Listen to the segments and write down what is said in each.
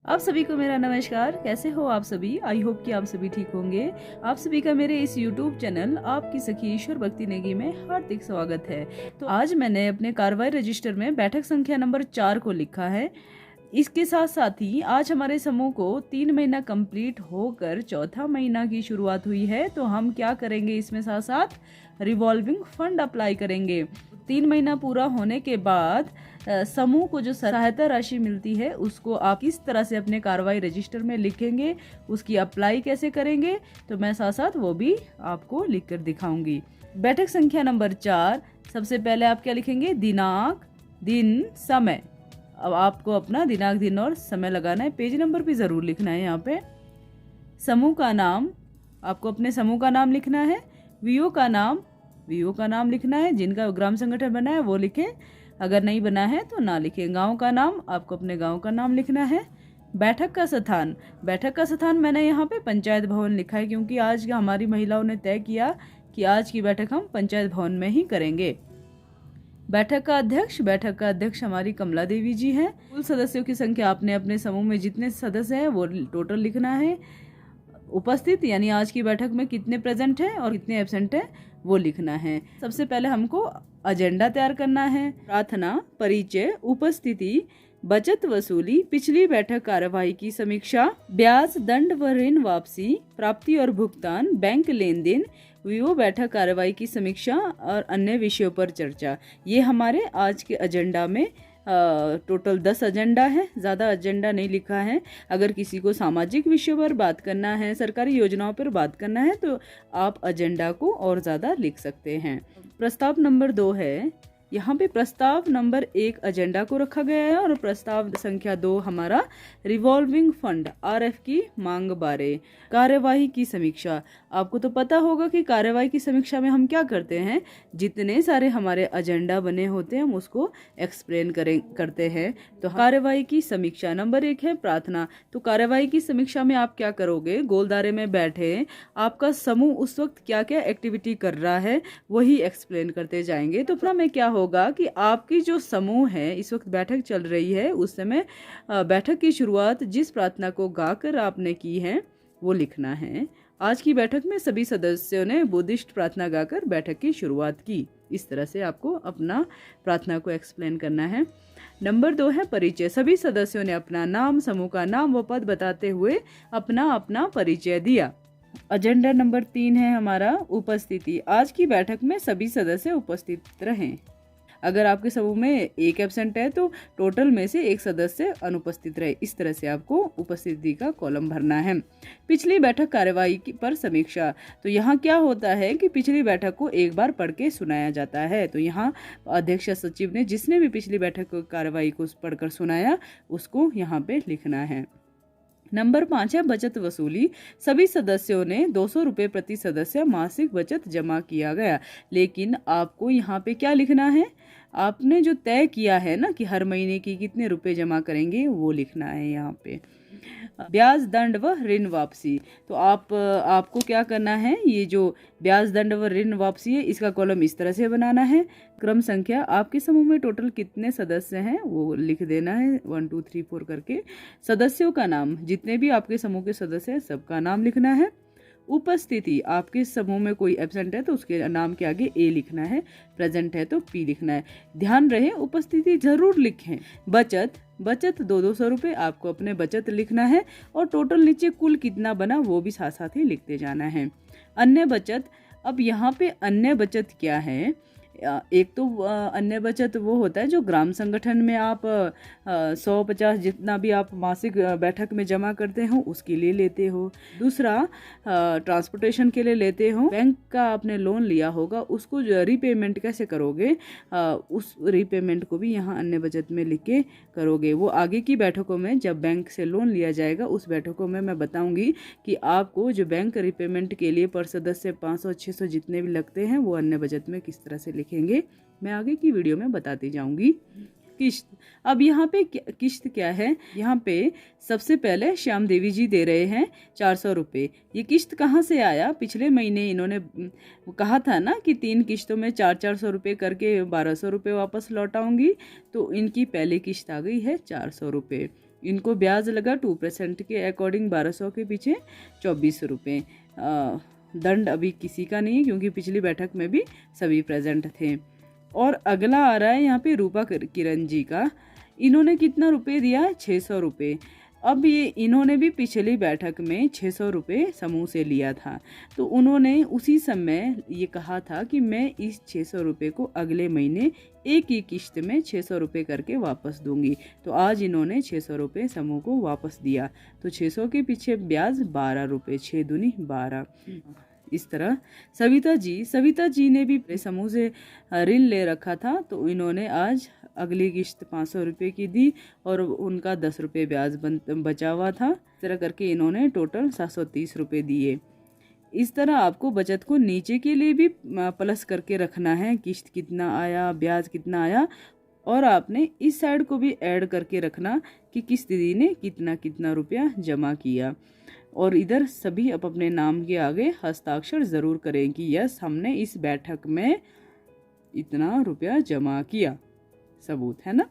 आप सभी को मेरा नमस्कार। कैसे हो आप सभी? आई होप कि आप सभी ठीक होंगे। आप सभी का मेरे इस YouTube चैनल आपकी सखी ईश्वर भक्ति नेगी में हार्दिक स्वागत है। तो आज मैंने अपने कार्रवाई रजिस्टर में बैठक संख्या नंबर 4 को लिखा है। इसके साथ साथ ही आज हमारे समूह को 3 महीना कंप्लीट होकर चौथा महीना की शुरुआत हुई है। तो हम क्या करेंगे, इसमें साथ साथ रिवॉल्विंग फंड अप्लाई करेंगे। 3 महीना पूरा होने के बाद समूह को जो सहायता राशि मिलती है उसको आप किस तरह से अपने कार्रवाई रजिस्टर में लिखेंगे, उसकी अप्लाई कैसे करेंगे, तो मैं साथ साथ वो भी आपको लिखकर दिखाऊंगी। बैठक संख्या नंबर 4, सबसे पहले आप क्या लिखेंगे? दिनांक, दिन, समय। अब आपको अपना दिनांक, दिन और समय लगाना है। पेज नंबर भी ज़रूर लिखना है। यहाँ पे समूह का नाम, आपको अपने समूह का नाम लिखना है। वीओ का नाम लिखना है। जिनका ग्राम संगठन बना है वो लिखें, अगर नहीं बना है तो ना लिखें। गांव का नाम, आपको अपने गांव का नाम लिखना है। बैठक का स्थान मैंने यहाँ पे पंचायत भवन लिखा है, क्योंकि आज हमारी महिलाओं ने तय किया कि आज की बैठक हम पंचायत भवन में ही करेंगे। बैठक का अध्यक्ष हमारी कमला देवी जी हैं। कुल सदस्यों की संख्या आपने अपने समूह में जितने सदस्य हैं वो टोटल लिखना है। उपस्थित यानी आज की बैठक में कितने प्रेजेंट हैं और कितने एब्सेंट हैं वो लिखना है। सबसे पहले हमको एजेंडा तैयार करना है। प्रार्थना, परिचय, उपस्थिति, बचत वसूली, पिछली बैठक कार्यवाही की समीक्षा, ब्याज, दंड व ऋण वापसी, प्राप्ति और भुगतान, बैंक लेन देन, वीओ बैठक कार्यवाही की समीक्षा और अन्य विषयों पर चर्चा। ये हमारे आज के एजेंडा में टोटल 10 एजेंडा है। ज़्यादा एजेंडा नहीं लिखा है। अगर किसी को सामाजिक विषयों पर बात करना है, सरकारी योजनाओं पर बात करना है, तो आप एजेंडा को और ज़्यादा लिख सकते हैं। प्रस्ताव नंबर 2 है। यहाँ पे प्रस्ताव नंबर 1 एजेंडा को रखा गया है और प्रस्ताव संख्या 2 हमारा रिवॉल्विंग फंड आरएफ की मांग बारे कार्यवाही की समीक्षा। आपको तो पता होगा कि कार्यवाही की समीक्षा में हम क्या करते हैं, जितने सारे हमारे एजेंडा बने होते हैं हम उसको एक्सप्लेन करते हैं। तो कार्यवाही की समीक्षा नंबर 1 है प्रार्थना। तो कार्यवाही की समीक्षा में आप क्या करोगे? गोलदारे में बैठे आपका समूह उस वक्त क्या क्या एक्टिविटी कर रहा है वही एक्सप्लेन करते जाएंगे। तो फिर में क्या होगा कि आपकी जो समूह है, इस वक्त बैठक चल रही है, उस समय बैठक की शुरुआत जिस प्रार्थना को गाकर आपने की है वो लिखना है। आज की बैठक में सभी सदस्यों ने बुद्धिस्ट प्रार्थना गाकर बैठक की शुरुआत की। इस तरह से आपको अपना प्रार्थना को एक्सप्लेन करना है। नंबर 2 है परिचय। सभी सदस्यों ने अपना नाम, समूह का नाम व पद बताते हुए अपना अपना परिचय दिया। एजेंडा नंबर 3 है हमारा उपस्थिति। आज की बैठक में सभी सदस्य उपस्थित रहें। अगर आपके समूह में एक एब्सेंट है तो टोटल में से एक सदस्य अनुपस्थित रहे। इस तरह से आपको उपस्थिति का कॉलम भरना है। पिछली बैठक कार्यवाही पर समीक्षा। तो यहाँ क्या होता है कि पिछली बैठक को एक बार पढ़ के सुनाया जाता है। तो यहाँ अध्यक्ष सचिव ने जिसने भी पिछली बैठक कार्यवाही को पढ़कर सुनाया उसको यहाँ पे लिखना है। नंबर 5 है बचत वसूली। सभी सदस्यों ने 200 रुपये प्रति सदस्य मासिक बचत जमा किया गया। लेकिन आपको यहाँ पे क्या लिखना है? आपने जो तय किया है ना कि हर महीने की कितने रुपए जमा करेंगे वो लिखना है यहाँ पे। ब्याज, दंड व ऋण वापसी। तो आपको क्या करना है, ये जो ब्याज, दंड व ऋण वापसी है इसका कॉलम इस तरह से बनाना है। क्रम संख्या, आपके समूह में टोटल कितने सदस्य हैं वो लिख देना है 1 2 3 4 करके। सदस्यों का नाम, जितने भी आपके समूह के सदस्य हैं सबका नाम लिखना है। उपस्थिति, आपके समूह में कोई एब्सेंट है तो उसके नाम के आगे ए लिखना है, प्रेजेंट है तो पी लिखना है। ध्यान रहे उपस्थिति जरूर लिखें। बचत 200 रुपये, आपको अपने बचत लिखना है और टोटल नीचे कुल कितना बना वो भी साथ साथ ही लिखते जाना है। अन्य बचत, अब यहाँ पे अन्य बचत क्या है? एक तो अन्य बचत वो होता है जो ग्राम संगठन में आप 150 जितना भी आप मासिक बैठक में जमा करते हो उसके लिए लेते हो। दूसरा ट्रांसपोर्टेशन के लिए लेते हो। बैंक का आपने लोन लिया होगा उसको रीपेमेंट कैसे करोगे, उस रीपेमेंट को भी यहाँ अन्य बचत में लिख के करोगे। वो आगे की बैठकों में जब बैंक से लोन लिया जाएगा उस बैठकों में मैं बताऊंगी कि आपको जो बैंक रिपेमेंट के लिए पर सदस्य 500 600 जितने भी लगते हैं वो अन्य बचत में किस तरह से लिखेंगे मैं आगे की वीडियो में बताती जाऊंगी। किश्त, अब यहाँ पे किश्त क्या है? यहाँ पे सबसे पहले श्याम देवी जी दे रहे हैं 400 रुपये। ये किश्त कहाँ से आया? पिछले महीने इन्होंने कहा था ना कि 3 किश्तों में 400 रुपये करके 1200 रुपये वापस लौटाऊंगी, तो इनकी पहली किश्त आ गई है 400 रुपये। इनको ब्याज लगा 2% के अकॉर्डिंग 1200 के पीछे 2400 रुपये। दंड अभी किसी का नहीं है क्योंकि पिछली बैठक में भी सभी प्रेजेंट थे। और अगला आ रहा है यहाँ पे रूपा किरण जी का। इन्होंने कितना रुपए दिया है? 600 रुपये। अब ये इन्होंने भी पिछली बैठक में 600 रुपये समूह से लिया था, तो उन्होंने उसी समय ये कहा था कि मैं इस 600 रुपये को अगले महीने एक ही किश्त में 600 रुपये करके वापस दूंगी। तो आज इन्होंने 600 रुपये समूह को वापस दिया। तो 600 के पीछे ब्याज 12 रुपये, 6 दूनी 12। इस तरह सविता जी ने भी समूह से ऋण ले रखा था, तो इन्होंने आज अगली किश्त 500 रुपये की दी और उनका 10 रुपये ब्याज बचा हुआ था। इस तरह करके इन्होंने टोटल 730 रुपये दिए। इस तरह आपको बचत को नीचे के लिए भी प्लस करके रखना है, किश्त कितना आया, ब्याज कितना आया, और आपने इस साइड को भी ऐड करके रखना कि किस दीदी ने कितना कितना रुपया जमा किया। और इधर सभी अपने नाम के आगे हस्ताक्षर ज़रूर करें कि यस हमने इस बैठक में इतना रुपया जमा किया, सबूत है ना।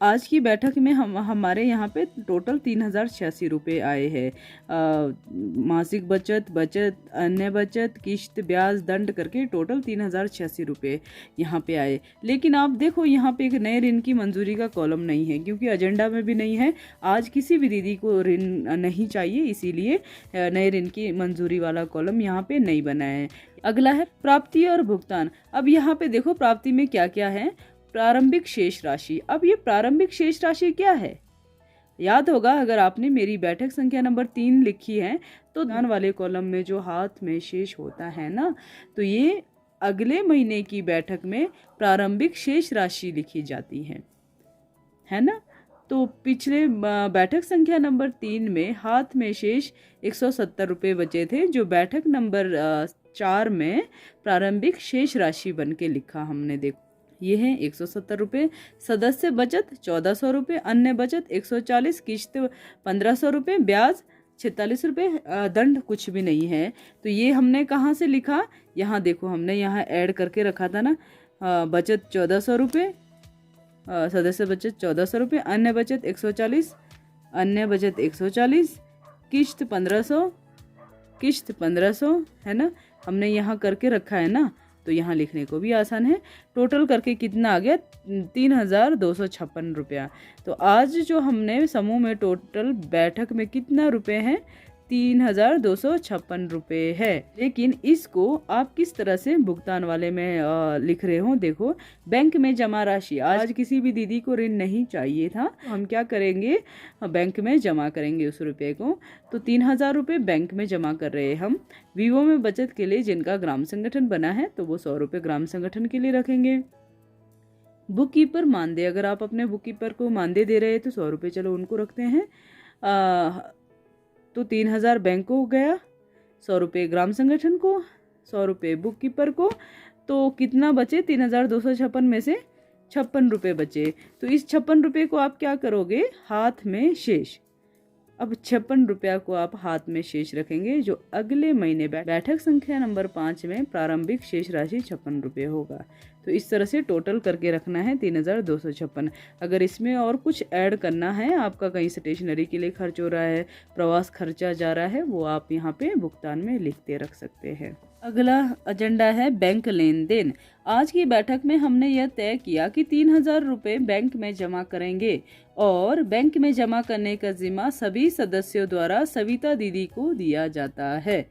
आज की बैठक में हमारे यहाँ पे टोटल 3086 रुपये आए हैं। मासिक बचत, अन्य बचत, किश्त, ब्याज, दंड करके टोटल 3086 रुपये यहाँ पे आए। लेकिन आप देखो यहाँ पे एक नए ऋण की मंजूरी का कॉलम नहीं है क्योंकि एजेंडा में भी नहीं है। आज किसी भी दीदी को ऋण नहीं चाहिए, इसीलिए नए ऋण की मंजूरी वाला कॉलम यहाँ पे नहीं बना है। अगला है प्राप्ति और भुगतान। अब यहाँ पे देखो प्राप्ति में क्या क्या है। प्रारंभिक शेष राशि। अब ये प्रारंभिक शेष राशि क्या है? याद होगा अगर आपने मेरी बैठक संख्या नंबर 3 लिखी है तो दान वाले कॉलम में जो हाथ में शेष होता है ना, तो ये अगले महीने की बैठक में प्रारंभिक शेष राशि लिखी जाती है ना। तो पिछले बैठक संख्या नंबर 3 में हाथ में शेष 170 रुपये बचे थे, जो बैठक नंबर 4 में प्रारंभिक शेष राशि बन के लिखा हमने। देखो ये है 170 रुपये। सदस्य बचत 1400 रुपये, अन्य बचत 140, किश्त 1500 रुपये, ब्याज 46 रुपये, दंड कुछ भी नहीं है। तो ये हमने कहाँ से लिखा? यहाँ देखो हमने यहाँ ऐड करके रखा था ना। बचत 1400 रुपये, सदस्य बचत 1400 रुपये, अन्य बचत 140, अन्य बचत 140, किश्त 1500 है ना, हमने यहाँ करके रखा है ना। तो यहाँ लिखने को भी आसान है। टोटल करके कितना आ गया? 3256 रुपया। तो आज जो हमने समूह में टोटल बैठक में कितना रुपए हैं? 3256 रुपये है। लेकिन इसको आप किस तरह से भुगतान वाले में लिख रहे हो? देखो बैंक में जमा राशि। आज किसी भी दीदी को ऋण नहीं चाहिए था, हम क्या करेंगे? बैंक में जमा करेंगे उस रुपये को। तो 3000 रुपये बैंक में जमा कर रहे हैं हम। वीवो में बचत के लिए जिनका ग्राम संगठन बना है तो वो 100 रुपये ग्राम संगठन के लिए रखेंगे। बुक कीपर मानदेय, अगर आप अपने बुक कीपर को मानदेय दे रहे हैं तो 100 रुपये चलो उनको रखते हैं। तो 3000 बैंक को हो गया, 100 रुपये ग्राम संगठन को, 100 रुपये बुक कीपर को। तो कितना बचे? 3256 में से 56 रुपये बचे। तो इस 56 रुपये को आप क्या करोगे? हाथ में शेष। अब 56 रुपया को आप हाथ में शेष रखेंगे, जो अगले महीने बैठक संख्या नंबर 5 में प्रारंभिक शेष राशि 56 रुपये होगा। तो इस तरह से टोटल करके रखना है 3256। अगर इसमें और कुछ ऐड करना है, आपका कहीं स्टेशनरी के लिए खर्च हो रहा है, प्रवास खर्चा जा रहा है, वो आप यहाँ पे भुगतान में लिखते रख सकते हैं। अगला एजेंडा है बैंक लेन देन। आज की बैठक में हमने यह तय किया कि 3000 रुपये बैंक में जमा करेंगे और बैंक में जमा करने का जिम्मा सभी सदस्यों द्वारा सविता दीदी को दिया जाता है।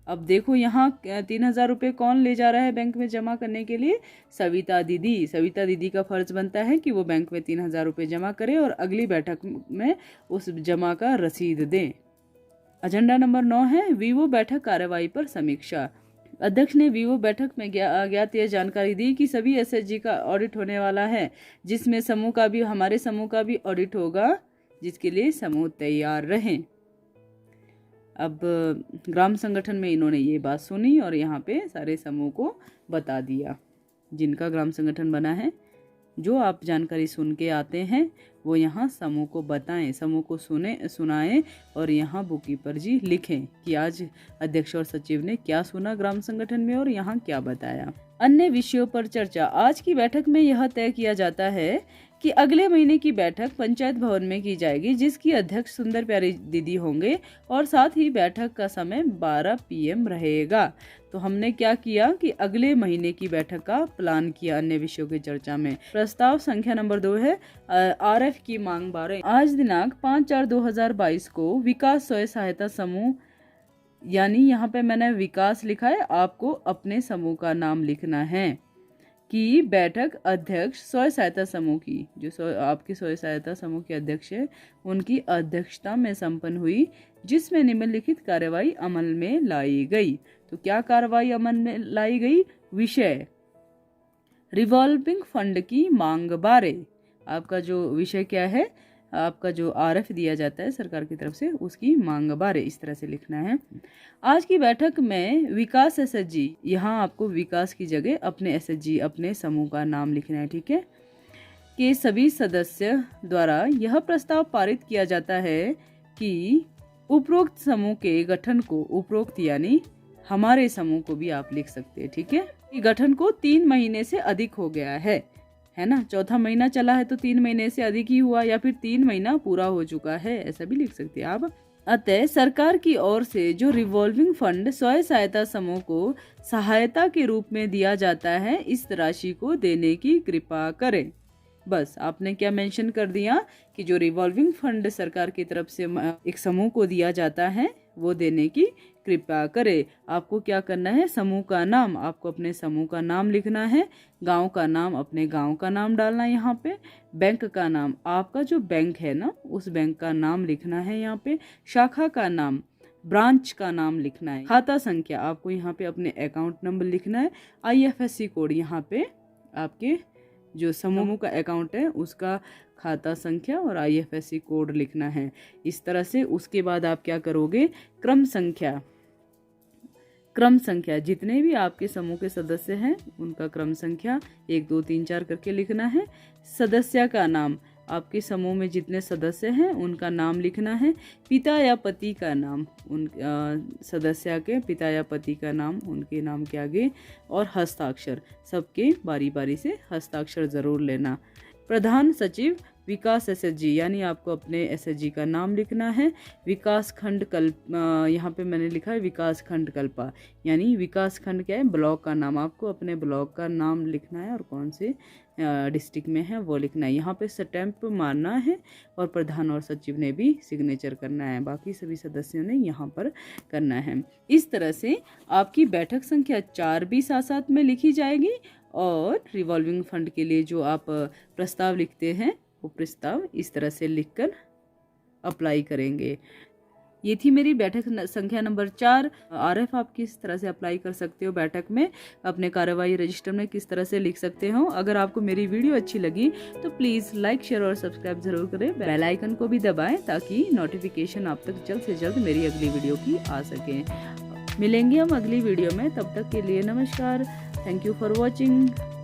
अब देखो यहाँ 3000 रुपये कौन ले जा रहा है बैंक में जमा करने के लिए? सविता दीदी। सविता दीदी का फर्ज बनता है कि वो बैंक में 3000 रुपये जमा करे और अगली बैठक में उस जमा का रसीद दें। एजेंडा नंबर 9 है वीवो बैठक कार्यवाही पर समीक्षा। अध्यक्ष ने वीवो बैठक में ज्ञात यह जानकारी दी कि सभी एसएचजी का ऑडिट होने वाला है, जिसमें हमारे समूह का भी ऑडिट होगा, जिसके लिए समूह तैयार रहें। अब ग्राम संगठन में इन्होंने ये बात सुनी और यहाँ पे सारे समूह को बता दिया, जिनका ग्राम संगठन बना है। जो आप जानकारी सुन के आते हैं वो यहाँ समूह को बताएं, समूह को सुनाएं और यहाँ बुक कीपर जी लिखें कि आज अध्यक्ष और सचिव ने क्या सुना ग्राम संगठन में और यहाँ क्या बताया। अन्य विषयों पर चर्चा। आज की बैठक में यह तय किया जाता है कि अगले महीने की बैठक पंचायत भवन में की जाएगी, जिसकी अध्यक्ष सुंदर प्यारी दीदी होंगे और साथ ही बैठक का समय 12 PM रहेगा। तो हमने क्या किया कि अगले महीने की बैठक का प्लान किया अन्य विषयों की चर्चा में। प्रस्ताव संख्या नंबर 2 है RF की मांग 12। आज दिनांक 5/4/2022 को विकास स्वयं सहायता समूह, यानी यहाँ पे मैंने विकास लिखा है, आपको अपने समूह का नाम लिखना है, की बैठक अध्यक्ष स्वयं सहायता समूह की, जो आपके स्वयं सहायता समूह के अध्यक्ष है, उनकी अध्यक्षता में संपन्न हुई, जिसमें निम्नलिखित कार्यवाही अमल में लाई गई। तो क्या कार्रवाई अमल में लाई गई? विषय रिवॉल्विंग फंड की मांग 12। आपका जो विषय क्या है, आपका जो RF दिया जाता है सरकार की तरफ से, उसकी मांग 12 इस तरह से लिखना है। आज की बैठक में विकास SHG, यहाँ आपको विकास की जगह अपने SHG, अपने समूह का नाम लिखना है, ठीक है, के सभी सदस्य द्वारा यह प्रस्ताव पारित किया जाता है कि उपरोक्त समूह के गठन को, उपरोक्त यानी हमारे समूह को भी आप लिख सकते हैं, ठीक है, गठन को 3 महीने से अधिक हो गया है ना, चौथा महीना चला है तो 3 महीने से अधिक ही हुआ, या फिर 3 महीना पूरा हो चुका है, ऐसा भी लिख सकते हैं आप। अतः सरकार की ओर से जो रिवॉल्विंग फंड स्वयं सहायता समूह को सहायता के रूप में दिया जाता है, इस राशि को देने की कृपा करें। बस आपने क्या मेंशन कर दिया कि जो रिवॉल्विंग फंड सरकार की तरफ से एक समूह को दिया जाता है, वो देने की कृपा करे। आपको क्या करना है, समूह का नाम, आपको अपने समूह का नाम लिखना है, गांव का नाम, अपने गांव का नाम डालना है यहाँ पे, बैंक का नाम, आपका जो बैंक है ना, उस बैंक का नाम लिखना है यहाँ पे, शाखा का नाम, ब्रांच का नाम लिखना है, खाता संख्या, आपको यहाँ पे अपने अकाउंट नंबर लिखना है, IFSC कोड, यहाँ पे आपके जो समूह का अकाउंट है उसका खाता संख्या और IFSC कोड लिखना है इस तरह से। उसके बाद आप क्या करोगे, क्रम संख्या जितने भी आपके समूह के सदस्य हैं उनका क्रम संख्या 1 2 3 4 करके लिखना है। सदस्य का नाम, आपके समूह में जितने सदस्य हैं उनका नाम लिखना है। पिता या पति का नाम, उन सदस्य के पिता या पति का नाम उनके नाम के आगे, और हस्ताक्षर, सबके बारी बारी से हस्ताक्षर ज़रूर लेना। प्रधान सचिव विकास SHG, यानी आपको अपने SHG का नाम लिखना है। विकास खंड यहाँ पे मैंने लिखा है विकास खंड कल्पा, यानी विकास खंड क्या है, ब्लॉक का नाम, आपको अपने ब्लॉक का नाम लिखना है और कौन से डिस्ट्रिक्ट में है वो लिखना है। यहाँ पे स्टैंप मारना है और प्रधान और सचिव ने भी सिग्नेचर करना है, बाकी सभी सदस्यों ने यहाँ पर करना है। इस तरह से आपकी बैठक संख्या 4 भी साथ साथ में लिखी जाएगी, और रिवॉल्विंग फंड के लिए जो आप प्रस्ताव लिखते हैं वो प्रस्ताव इस तरह से लिखकर अप्लाई करेंगे। ये थी मेरी बैठक संख्या नंबर 4। RF आप किस तरह से अप्लाई कर सकते हो बैठक में, अपने कार्यवाही रजिस्टर में किस तरह से लिख सकते हो। अगर आपको मेरी वीडियो अच्छी लगी तो प्लीज़ लाइक, शेयर और सब्सक्राइब जरूर करें। बेल आइकन को भी दबाएं ताकि नोटिफिकेशन आप तक जल्द से जल्द मेरी अगली वीडियो की आ सके। मिलेंगे हम अगली वीडियो में, तब तक के लिए नमस्कार। Thank you for watching.